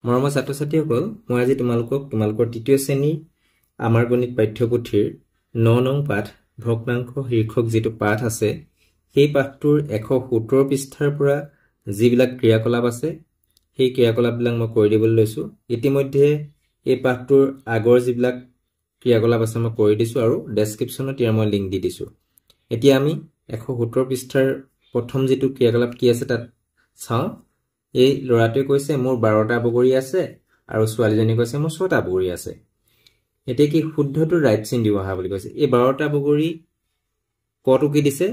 মৰমৰ ছাত্ৰ-ছাত্ৰীসকল, মই আজি তোমালোকৰ তৃতীয় শ্ৰেণীৰ আমাৰ গণিত পাঠ্যপুথিৰ ৯ নং পাঠ ভগ্নাংশ শীৰ্ষক যিটো পাঠ আছে, সেই পাঠটোৰ ১৭০ পৃষ্ঠাৰ পৰা যিবিলাক ক্ৰিয়াকলাপ আছে, সেই ক্ৰিয়াকলাপবিলাক মই কৰি দিবলৈ লৈছোঁ। ইতিমধ্যে এই পাঠটোৰ আগৰ যিবিলাক ক্ৰিয়াকলাপ আছে মই কৰি দিছোঁ আৰু ডেছক্ৰিপশ্যনত ইয়াৰ মই লিংক দি দিছোঁ। এতিয়া আমি ১৭০ পৃষ্ঠাৰ প্ৰথম যিটো ক্ৰিয়াকলাপ কি আছে তাত চাওঁ। এই ল'ৰাটোৱে কৈছে মোৰ ১২টা বগৰী আছে আৰু ছোৱালীজনী কৈছে মোৰ ৬টা বগৰী আছে। এতিয়া কি শুদ্ধটো ৰাইট চিন দিব অহা বুলি কৈছে। এই ১২টা বগৰী কটো কি দিছে?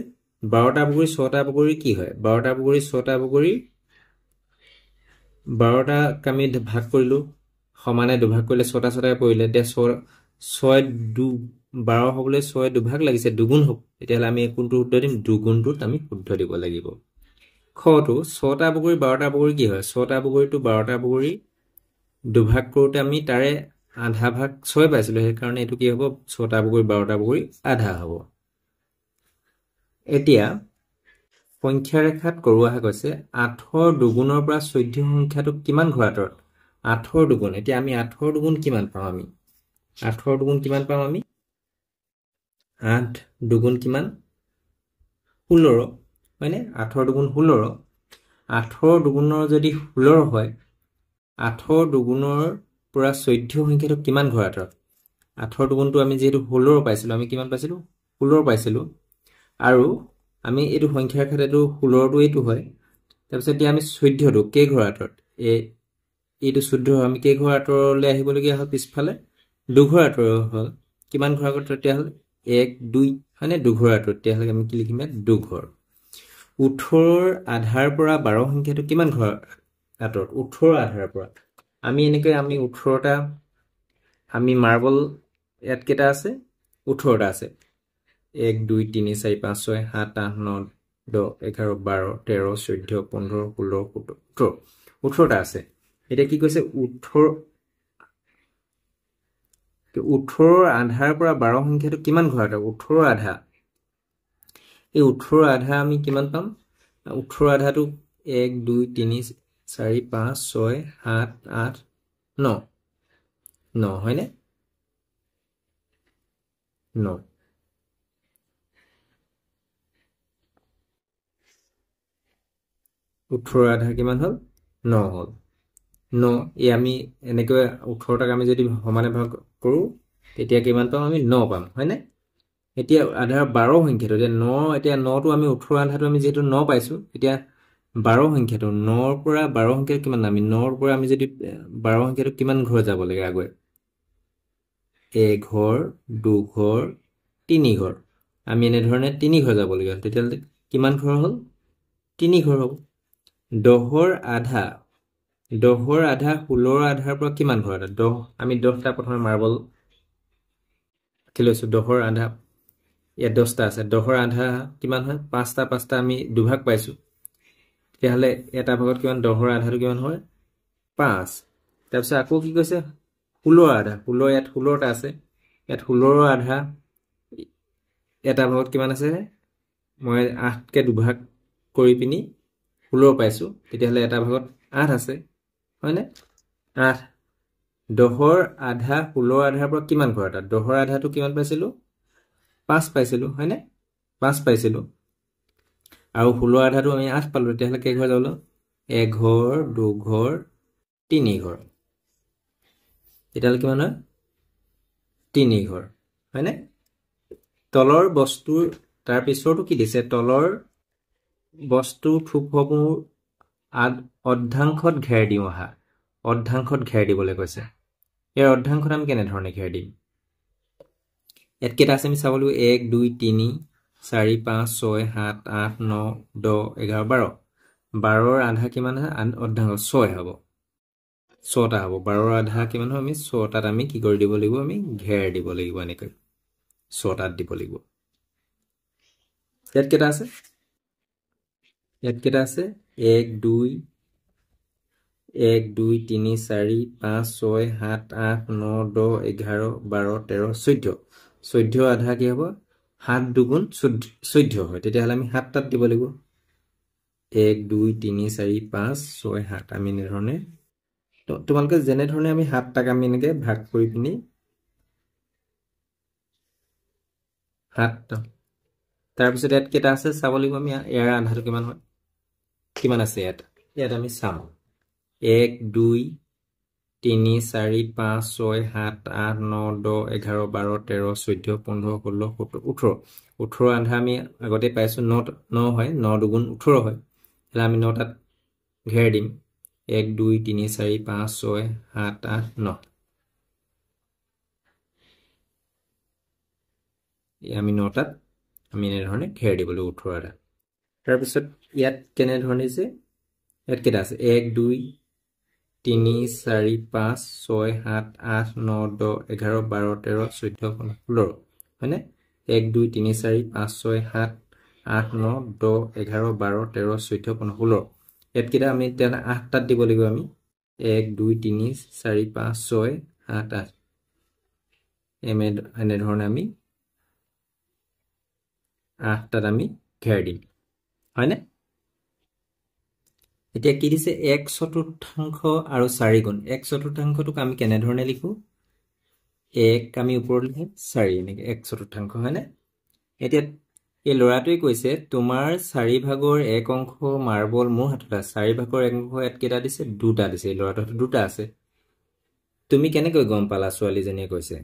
১২টা বগৰী ৬টা বগৰী কি হয়? ১২টা বগৰী ৬টা বগৰী ১২টা আমি ভাগ কৰিলোঁ, সমানে দুভাগ কৰিলে ৬টা ৬টাই পৰিলে। এতিয়া ১২ হ'বলৈ ৬ দুভাগ লাগিছে, দুগুণ হ'ব। তেতিয়াহ'লে আমি কোনটো শুদ্ধ দিম? দুগুণটোত আমি শুদ্ধ দিব লাগিব। খটো ৬টা বগৰী ১২টা বগৰী কি হয়? ৬টা বগৰীটো ১২টা বগৰী দুভাগ কৰোঁতে আমি তাৰে আধা ভাগ ৬ পাইছিলোঁ, সেইকাৰণে এইটো কি হ'ব? ৬টা বগৰী ১২টা বগৰী আধা হ'ব। এতিয়া সংখ্যা ৰেখাত কৰোঁ অহা কৈছে ৮ৰ দুগুণৰ পৰা ১৪ সংখ্যাটো কিমান ঘৰ আঁতৰত? ৮ৰ দুগুণ। এতিয়া আমি ৮ৰ দুগুণ কিমান পাওঁ? ৮ৰ দুগুণ কিমান পাওঁ আমি? ৮ দুগুণ কিমান? ১৬, হয়নে? ৮ৰ দুগুণ ১৬। ৮ৰ দুগুণৰ যদি ১৬ হয়, ৮ৰ দুগুণৰ পৰা ১৪ সংখ্যাটো কিমান ঘৰ আঁতৰত? ৮ৰ দুগুণটো আমি যিহেতু ১৬ পাইছিলোঁ, আমি কিমান পাইছিলোঁ? ১৬ পাইছিলোঁ। আৰু আমি এইটো সংখ্যা ৰেখাত এইটো ১৬টো এইটো হয়। তাৰপিছত এতিয়া আমি ১৪টো কেইঘৰ আঁতৰত? এইটো ১৪ আমি কেইঘৰ আঁতৰলৈ আহিবলগীয়া হ'ল? পিছফালে দুঘৰ আঁতৰ হ'ল। কিমান ঘৰ আঁতৰত তেতিয়াহ'লে? ১ ২, হয়নে? দুঘৰ আঁতৰত। তেতিয়াহ'লে আমি কি লিখিম? দুঘৰ। ১৮ৰ আধাৰ পৰা ১২ সংখ্যাটো কিমান ঘৰ আঁতৰত? ১৮ৰ আধাৰ পৰা আমি এনেকৈ ১৮টা আমি মাৰ্বল ইয়াত কেইটা আছে? ১৮টা আছে। ১ ২ ৩ ৪ ৫ ৬ ৭ ৮ ৯ ১০ ১১ ১২ ১৩ ১৪ ১৫ ১৬ ১৭ ১৮টা আছে। এতিয়া কি কৈছে? ১৮ৰ আধাৰ পৰা ১২ সংখ্যাটো কিমান ঘৰ আঁতৰত? ১৮ৰ আধা। এই ১৮ৰ আধা আমি কিমান পাম? ১৮ৰ আধাটো ১ ২ ৩ ৪ ৫ ৬ ৭ ৮ ৯ ৯, হয়নে? ৯। ১৮ৰ আধা কিমান হ'ল? ৯ হ'ল। ৯ এই আমি এনেকৈ ১৮টাক আমি যদি সমানে ভাগ কৰোঁ তেতিয়া কিমান পাম? আমি ৯ পাম, হয়নে? এতিয়া আধাৰ ১২ সংখ্যাটো এতিয়া ৯টো আমি ১৮ আধাটো আমি যিহেতু ৯ পাইছোঁ, এতিয়া ১২ সংখ্যাটো ৯ৰ পৰা ১২ সংখ্যাটো কিমান? আমি 9ৰ পৰা আমি যদি ১২ সংখ্যাটো কিমান ঘৰ যাব লাগে আগুৱাই? এঘৰ দুঘৰ তিনিঘৰ। আমি এনেধৰণে ৩ ঘৰ যাবলগীয়া হ'ল। তেতিয়াহ'লে কিমান ঘৰ হ'ল? ৩ ঘৰ হ'ব। ১০ৰ আধা ১৬ৰ আধাৰ পৰা কিমান ঘৰ? ১০ আমি 10টা প্ৰথমে মাৰ্বল কি লৈছোঁ? 10ৰ আধা ইয়াত 10টা আছে। 10ৰ আধা কিমান হয়? 5টা 5টা আমি দুভাগ পাইছোঁ। তেতিয়াহ'লে এটা ভাগত কিমান? 10ৰ আধাটো কিমান হয়? 5। তাৰপিছত আকৌ কি কৈছে? 16ৰ আধা। 16 ইয়াত 16টা আছে। ইয়াত 16ৰ আধা এটা ভাগত কিমান আছে? মই 8কে দুভাগ কৰি পিনি 16 পাইছোঁ। তেতিয়াহ'লে এটা ভাগত 8 আছে, হয়নে? 8। 10ৰ আধা 16ৰ আধাৰ পৰা কিমান ঘৰ আঁতৰত? 10ৰ আধাটো কিমান পাইছিলোঁ? 5 পাইছিলোঁ, হয়নে? 5 পাইছিলোঁ। আৰু 16ৰ আধাটো আমি 8 পালোঁ। তেতিয়াহ'লে কেইঘৰ যাব? এঘৰ দুঘৰ তিনিঘৰ। তেতিয়াহ'লে কিমান হয়? 3 ঘৰ, হয়নে? তলৰ বস্তুৰ তাৰ পিছৰটো কি দিছে? তলৰ বস্তুৰ থোপসমূহ অৰ্ধাংশত ঘেৰ দিওঁ আহা। অৰ্ধাংশত ঘেৰ দিবলৈ কৈছে। ইয়াৰ অৰ্ধাংশত আমি কেনেধৰণে ঘেৰ দিম? ইয়াত কেইটা আছে আমি চাব লাগিব। ১ ২ ৩ ৪ ৫ ৬ ৭ ৮ ৯ ১০ ১১ ১২। ১২ৰ আধা কিমান হয়? অৰ্ধাংশ ৬ হ'ব। ৬টা হ'ব। ১২ৰ আধা কিমান হয়? আমি ৬টাত আমি কি কৰি দিব লাগিব? আমি ঘেৰ দিব লাগিব। এনেকৈ ৬টাত দিব লাগিব। ইয়াত কেইটা আছে? ইয়াত কেইটা আছে? ১ ২ ৩ ৪ ৫ ৬ ৭ ৮ ৯ ১০ ১১ ১২ ১৩ ১৪। ১৪ৰ আধা কি হ'ব? ৭ দুগুণ ১৪ হয়। তেতিয়াহ'লে আমি ৭টাত দিব লাগিব। ১ ২ ৩ ৪ ৫ ৬ ৭ আমি এনেধৰণে তোমালোকে যেনে ধৰণে আমি 7টাক আমি এনেকৈ ভাগ কৰি পিনি 7টা তাৰপিছত ইয়াত কেইটা আছে চাব লাগিব আমি ইয়াৰ আধাটো কিমান আছে ইয়াত আমি চাম 1 2 3 4 5 6 7 8 9 10 11 12 13 14 15 16 17 18 18 আধা আমি আগতে পাইছোঁ 9 হয় 9 দুগুণ 18 হয় তাহলে আমি 9টাত ঘেৰ দিম 1 2 3 4 5 6 7 8 9 আমি 9টাত আমি এনেধৰণে ঘেৰ দিবলৈ 18 আধা তাৰপিছত ইয়াত কেনেধৰণে যে ইয়াত কেইটা আছে 1 2 3 4 5 6 7 8 9 10 11 12 13 14 15 16 হয়নে 1 2 3 4 5 6 7 8 9 10 11 12 13 14 15 16 ইয়াত কেইটা আমি তেনে 8টাত দিব লাগিব আমি 1 2 3 4 5 6 7 8 এনেধৰণে আমি 8টাত আমি ঘেৰ দিম হয়নে এতিয়া কি দিছে 1/4 আৰু 4 গুণ 1/4টোক আমি কেনেধৰণে লিখো 1 আমি ওপৰত লিখিম 4 এনেকৈ 1/4 হয়নে এতিয়া এই ল'ৰাটোৱে কৈছে তোমাৰ 4 ভাগৰ 1 অংশ মাৰ্বল মোৰ হাতত আছে 4 ভাগৰ 1 অংশ ইয়াত কেইটা দিছে 2টা দিছে এই ল'ৰাটোৰ হাতত 2টা আছে তুমি কেনেকৈ গম পালা ছোৱালীজনীয়ে কৈছে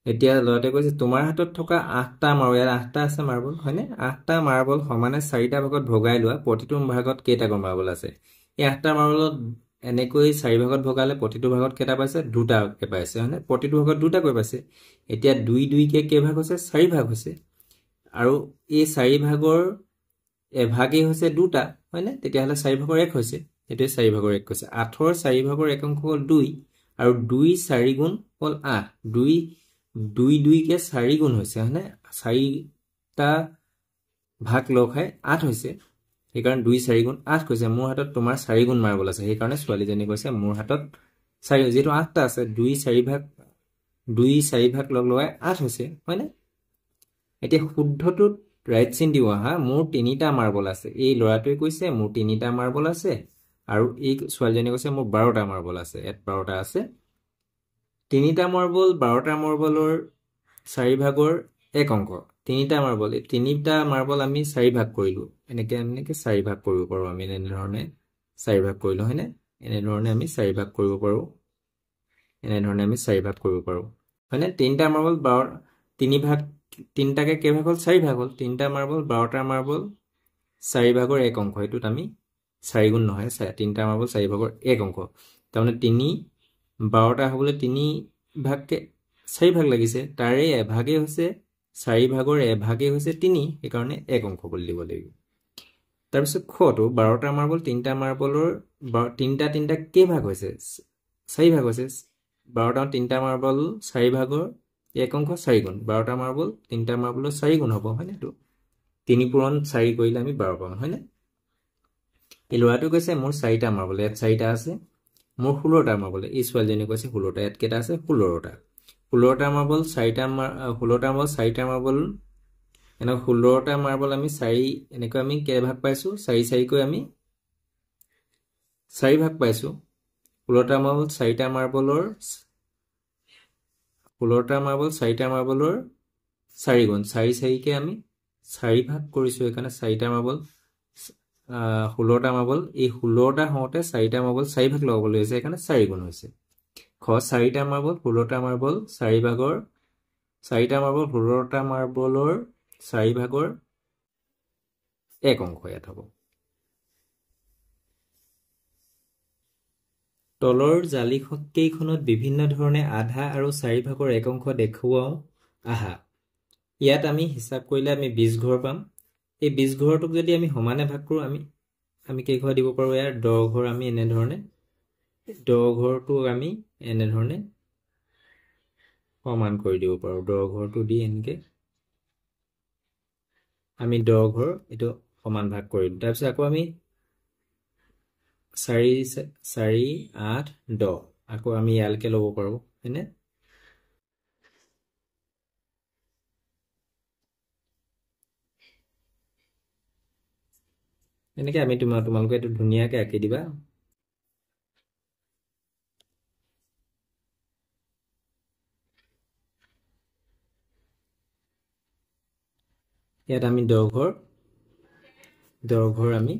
এতিয়া ল'ৰাটোৱে কৈছে তোমাৰ হাতত থকা 8টা মাৰ্বল ইয়াত 8টা আছে মাৰ্বল হয়নে 8টা মাৰ্বল সমানে 4টা ভাগত ভগাই লোৱা প্ৰতিটো ভাগত কেইটা মাৰ্বল আছে এই 8টা মাৰ্বলত এনেকৈ 4 ভাগত ভগালে প্ৰতিটো ভাগত কেইটা পাইছে 2টাকে পাইছে হয়নে প্ৰতিটো ভাগত 2টাকৈ পাইছে এতিয়া 2 2 কে কেই ভাগ হৈছে 4 ভাগ হৈছে আৰু এই 4 ভাগৰ এভাগেই হৈছে 2টা হয়নে তেতিয়াহ'লে 4 ভাগৰ 1 হৈছে এটোৱে 4 ভাগৰ 1 কৈছে 8ৰ 4 ভাগৰ 1 অংশ হ'ল 2 আৰু 2 4 গুণ হ'ল 8 2 2 2 কে 4 গুণ হৈছে হয়নে 4টা ভাগ লগ খাই 8 হৈছে সেইকাৰণে 2 4 গুণ 8 কৈছে মোৰ হাতত তোমাৰ 4 গুণ মাৰ্বল আছে সেইকাৰণে ছোৱালীজনী কৈছে মোৰ হাতত 4 যেটো 8টা আছে 2 4 ভাগ লগ লগাই 8 হৈছে হয়নে এতিয়া শুদ্ধটোত ৰাইট চিন দিও আহা মোৰ 3টা মাৰ্বল আছে এই ল'ৰাটোৱে কৈছে মোৰ 3টা মাৰ্বল আছে আৰু এই ছোৱালীজনীয়ে কৈছে মোৰ 12টা মাৰ্বল আছে ইয়াত 12টা আছে 3টা মাৰ্বল 12টা মাৰ্বলৰ 4 ভাগৰ 1 অংক 3টা মাৰ্বল আমি 4 ভাগ কৰিলো এনেকৈ 4 ভাগ কৰিব পাৰো আমি এনেধৰণে 4 ভাগ কৰিলো হয়নে এনেধৰণে আমি 4 ভাগ কৰিব পাৰো এনেধৰণে আমি 4 ভাগ কৰিব পাৰো হয়নে 3টা মাৰ্বল 3টাকে কেই ভাগ হ'ল 4 ভাগ হ'ল 3টা মাৰ্বল 12টা মাৰ্বল 4 ভাগৰ 1 অংক এটোত আমি 4 গুণ নহয় 3টা মাৰ্বল 4 ভাগৰ 1 অংক তাৰমানে 3 12টা হ'বলৈ 3 ভাগকে 4 ভাগ লাগিছে তাৰে এভাগে হৈছে 4 ভাগৰ এভাগে হৈছে 3 সেইকাৰণে 1 অংক বুলি দিব লাগিব তাৰপিছত খটো 12টা মাৰ্বল 3টা মাৰ্বলৰ 3টা কেই ভাগ হৈছে 4 ভাগ হৈছে 12টা 3টা মাৰ্বল 4 ভাগৰ 1 অংক 4 গুণ 12টা মাৰ্বল 3টা মাৰ্বলৰ 4 গুণ হ'ব হয়নে তো 3 পূৰণ 4 কৰিলে আমি 12 পাম হয়নে এই ল'ৰাটো কৈছে মোৰ 4টা মাৰ্বল ইয়াত 4টা আছে মোৰ 16টা মাৰ্বল এই ছোৱালীজনী কৈছে 16টা ইয়াত কেইটা আছে 16টা মাৰ্বল 4টা 16টা মাৰ্বল 4টা মাৰ্বল এনে 16টা মাৰ্বল আমি 4 এনেকৈ আমি কেই ভাগ পাইছো 4 4 কৈ আমি 4 ভাগ পাইছো 16টা মাৰ্বল 4টা মাৰ্বলৰ 16টা মাৰ্বল 4টা মাৰ্বলৰ 4 গুণ 4 4 কে আমি 4 ভাগ কৰিছো এখানে 4টা মাৰ্বল 16টা মাৰ্বল এই 16টা হওঁতে 4টা মাৰ্বল 4 ভাগ লগাবলৈ হৈছে এখানে 4 গুণ হৈছে খ 4টা মাৰ্বল 16টা মাৰ্বল 4 ভাগৰ 4টা মাৰ্বল 16টা মাৰ্বলৰ 4 ভাগৰ 1 অংক ইয়াত হ'ব তলৰ জালি কেইখনত বিভিন্ন ধৰণে আধা আৰু 4 ভাগৰ 1 অংক দেখুৱাও আহা ইয়াত আমি হিসাব কৰিলে আমি 20 ঘৰ পাম এই 20 ঘৰটোক যদি আমি সমানে ভাগ কৰো আমি কেই ঘৰ দিব পাৰো ইয়াৰ 10 ঘৰ আমি এনে ধৰণে 10 ঘৰটো আমি এনে ধৰণে সমান কৰি দিব পাৰো 10 ঘৰটো দি এনেকে আমি 10 ঘৰ এটো সমান ভাগ কৰিম তাৰপিছত আকৌ আমি 4 4 8 10 আকৌ আমি ইয়ালকে ল'ব পাৰো হয়নে এনেকে আমি তোমালোকে এটো ধুনিয়াকে আঁকি দিবা ইয়াত আমি দৈৰ্ঘ্যৰ আমি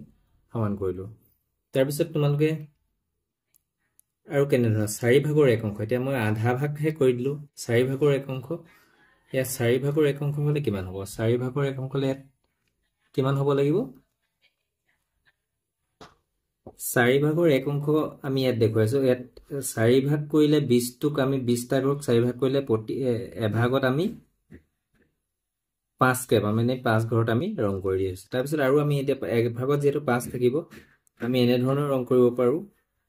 সমান কৰিলোঁ তাৰপিছত তোমালোকে আৰু কেনেধৰণৰ 4 ভাগৰ 1 অংশ এতিয়া মই আধা ভাগহে কৰি দিলোঁ 4 ভাগৰ 1 অংশ ইয়াত 4 ভাগৰ 1 অংশ হলে কিমান হ'ব 4 ভাগৰ 1 অংশ হলে কিমান হ'ব লাগিব 4 ভাগৰ 1 অংশ আমি ইয়াত দেখুৱাইছো ইয়াত 4 ভাগ কৰিলে 20 টোক আমি 20 টা ভাগক 4 ভাগ কৰিলে প্ৰতি এভাগত আমি 5 কে পাম মানে 5 ঘৰত আমি ৰং কৰি দিছো তাৰপিছত আৰু আমি এতিয়া এক ভাগত যেটো 5 থাকিব আমি এনে ধৰণৰ ৰং কৰিব পাৰো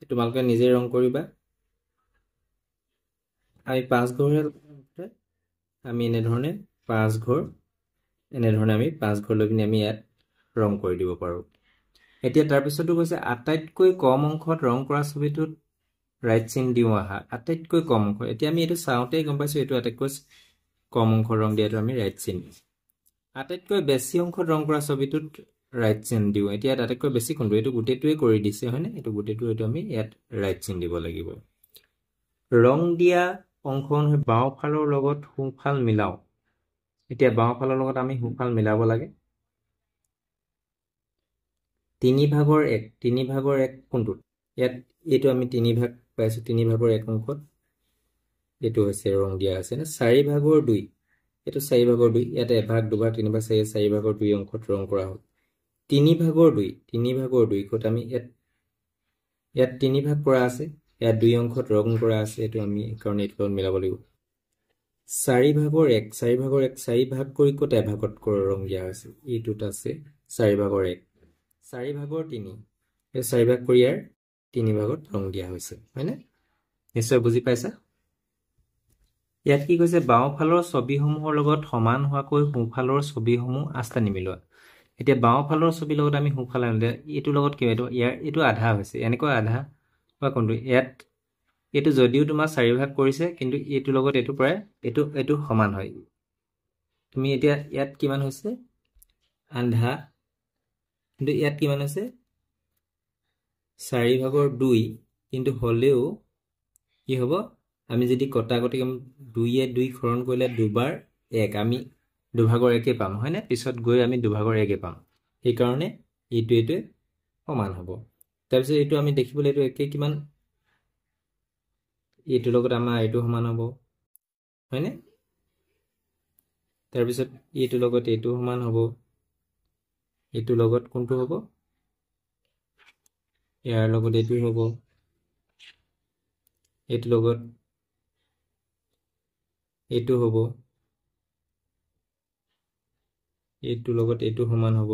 তোমালোকে নিজে ৰং কৰিবা আমি 5 ঘৰ আমি এনে ধৰণে 5 ঘৰ এনে ধৰণে আমি 5 ঘৰ লৈ কিনে আমি ইয়াত ৰং কৰি দিব পাৰো এতিয়া তাৰ পিছতো কৈছে আটাইতকৈ কম অংশত ৰং কৰা ছবিটোত ৰাইট চিন দিও আহা আটাইতকৈ কম অংশ এতিয়া আমি এটো চাওঁতে গম পাইছো এটো আটাইতকৈ কম অংশ ৰং দিয়াটো আমি ৰাইট চিন আটাইতকৈ বেছি অংশত ৰং কৰা ছবিটোত ৰাইট চিন দিও এতিয়া আটাইতকৈ বেছি কোনটো এটো গুটেটোৱে কৰি দিছে হয়নে এটো গুটেটো এটো আমি ইয়াত ৰাইট চিন দিব লাগিব ৰং দিয়া অংশন হৈ বাও ফালৰ লগত সোঁফাল মিলাও এতিয়া বাও ফালৰ লগত আমি সোঁফাল মিলাব লাগে 3 ভাগৰ 1 কোনটো ইয়াত এটো আমি 3 ভাগ পাইছো 3 ভাগৰ 1 অংশত এটো হৈছে ৰং দিয়া আছে না 4 ভাগৰ 2 এটো 4 ভাগৰ 2 ইয়াতে এভাগ দুভাগ তিনিভাগ 4 ভাগৰ 2 অংশত ৰং কৰা হ'ল 3 ভাগৰ 2 কত আমি ইয়াত 3 ভাগ কৰা আছে ইয়াত 2 অংশত ৰং কৰা আছে এটো আমি কাৰণ এটো মিলাব লাগিব 4 ভাগৰ 1 4 ভাগ কৰি কত এভাগত ৰং দিয়া আছে এটোত আছে 4 ভাগৰ 1 4 ভাগৰ 3 এই 4 ভাগ কৰি ইয়াৰ 3 ভাগত ৰং দিয়া হৈছে হয়নে নিশ্চয় বুজি পাইছা ইয়াত কি কৈছে বাও ফালৰ ছবিসমূহৰ লগত সমান হোৱাকৈ সোঁফালৰ ছবিসমূহ আস্থা নিমিলোৱা এতিয়া বাও ফালৰ ছবিৰ লগত আমি সোঁফালে আনিলে এটো লগত কি এটো ইয়াৰ এটো আধা হৈছে এনেকৈ আধা বা কোনটো ইয়াত এটো যদিও তোমাৰ 4 ভাগ কৰিছে কিন্তু এটো লগত এটো প্ৰায় এটো সমান হয় তুমি এতিয়া ইয়াত কিমান হৈছে আধা কিন্তু ইয়াত কিমান আছে 4 ভাগৰ 2 কিন্তু হলেও কি হ'ব আমি যদি কটাকটি 2 এ 2 খৰণ কৰিলে দুবাৰ 1 আমি দুভাগৰ 1 পাম হয়নে পিছত গৈ আমি দুভাগৰ 1 পাম এই কাৰণে এটো সমান হ'ব তাৰপিছত এটো আমি দেখিবলৈ এটো একে কিমান এটো লগত আমাৰ এটো সমান হ'ব হয়নে তাৰপিছত এটো লগত এটো সমান হ'ব এটো লগত কোনটো হ'ব ইয়াৰ লগত এটো হ'ব এটো লগত এটো হ'ব এটো লগত এটো সমান হ'ব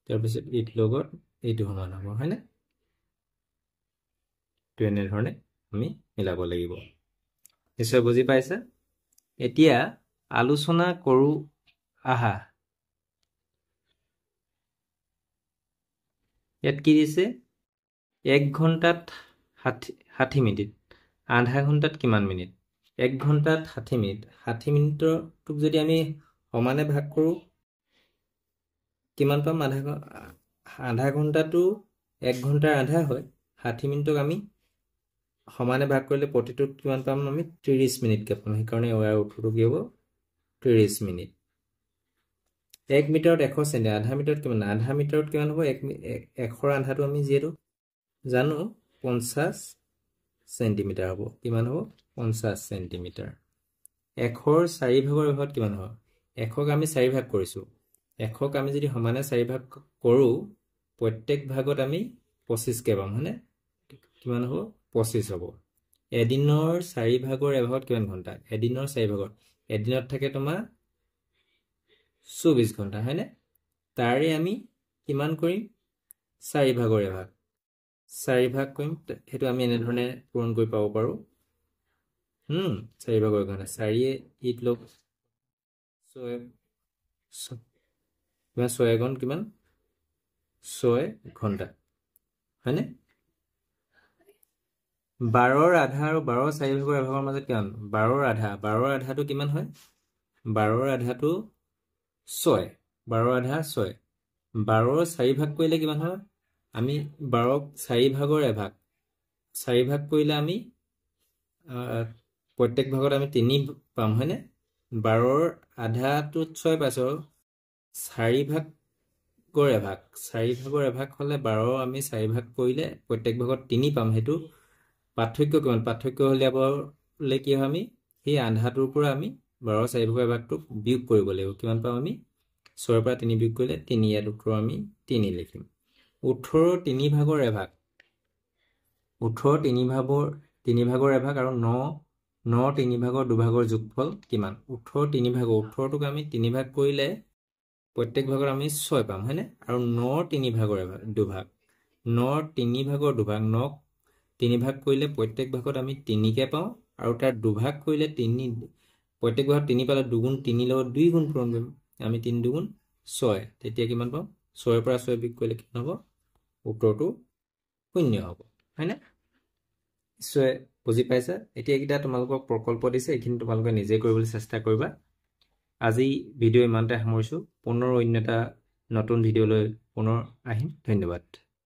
তাৰপিছত এটো লগত এটো সমান হ'ব হয়নে তো এনে ধৰণে আমি মিলাব লাগিব নিশ্চয় বুজি পাইছা এতিয়া আলোচনা কৰো আহা ইয়াত কি দিছে 1 ঘন্টাত 60 মিনিট আধা ঘন্টাত কিমান মিনিট 1 ঘন্টাত 60 মিনিট 60 মিনিটৰ টুক যদি আমি সমানে ভাগ কৰো কিমান পাম আধা ঘন্টাটো 1 ঘন্টাৰ আধা হয় 60 মিনিটক আমি সমানে ভাগ কৰিলে প্ৰতিটোত কিমান পাম আমি 30 মিনিট কে পাম সেই কাৰণে ইয়াৰ উত্তৰটো কি হ'ব 30 মিনিট 1 মিটাৰত 100 সেমি আধা মিটাৰত কিমান আধা মিটাৰত কিমান হ'ব 100ৰ আধাটো আমি যেটো জানো 50 সেন্টিমিটাৰ হ'ব কিমান হ'ব 50 সেন্টিমিটাৰ 100ৰ 4 ভাগৰ এভাগত কিমান হ'ব 100ক আমি 4 ভাগ কৰিছো 100ক আমি যদি সমানে 4 ভাগ কৰো প্ৰত্যেক ভাগত আমি 25 কে পাম হয়নে কিমান হ'ব 25 হ'ব এদিনৰ 4 ভাগৰ এভাগত কিমান ঘন্টা এদিনৰ 4 ভাগৰ এদিনত থাকে তোমাৰ 24 ঘন্টা হয়নে তাৰে আমি কিমান কৰিম 4 ভাগৰ এভাগ 4 ভাগ কৰিম হেতু আমি এনে ধৰণে পূৰণ কৰি পাব পাৰো 4 ভাগৰ ঘন্টা 4 এ ইট লগ 6 গুণ কিমান 6 ঘন্টা হয়নে 12ৰ আধা আৰু 12ৰ 4 ভাগৰ এভাগৰ মাজত কিমান 12ৰ আধাটো কিমান হয় 12ৰ আধাটো 6 12ৰ আধা 6 12ৰ 4 ভাগ কৰিলে কিমান হয় আমি 12ক 4 ভাগৰ এভাগ 4 ভাগ কৰিলে আমি প্ৰত্যেক ভাগত আমি 3 পাম হয়নে 12ৰ আধাটো 6 পাইছো 4 ভাগৰ এভাগ 4 ভাগৰ এভাগ হ'লে 12 আমি 4 ভাগ কৰিলে প্ৰত্যেক ভাগত 3 পাম হেতু পাৰ্থক্য কিমান পাৰ্থক্য হলে কি হয় আমি এই আধাটোৰ পৰা আমি 12 4 ভাগৰ এভাগটো বিয়োগ কৰিব লাগিব কিমান পাম আমি 6 ৰ পৰা 3 বিয়োগ কৰিলে 3 ইয়াত উত্তৰ আমি 3 লিখিম 18 3 ভাগৰ এভাগ 18 3 ভাগৰ এভাগ আৰু 9 3 ভাগৰ দুভাগৰ যোগফল কিমান 18 3 ভাগৰ 18টোক আমি 3 ভাগ কৰিলে প্ৰত্যেক ভাগৰ আমি 6 পাম হয়নে আৰু 9 3 ভাগৰ দুভাগ 9 3 ভাগৰ দুভাগ 9 3 ভাগ কৰিলে প্ৰত্যেক ভাগত আমি 3 কে পাওঁ আৰু তাৰ দুভাগ কৰিলে 3 প্ৰত্যেক ভাগত 3 পালে 2 গুণ 3 লগত 2 গুণ পূৰণ কৰিম আমি 3 2 গুণ 6 তেতিয়া কিমান পাম 6 ৰ পৰা 6 বিয়োগ কৰিলে কি হ'ব উত্তৰটো 0 হ'ব হয়নে নিশ্চয় বুজি পাইছা এতিয়া কিটা তোমালোকক প্ৰকল্প দিছে এইখিনি তোমালোকে নিজে কৰিবলৈ চেষ্টা কৰিবা আজি ভিডিও ইমানতে সামৰিছো পুনৰ অন্য এটা নতুন ভিডিওলৈ পুনৰ আহিম ধন্যবাদ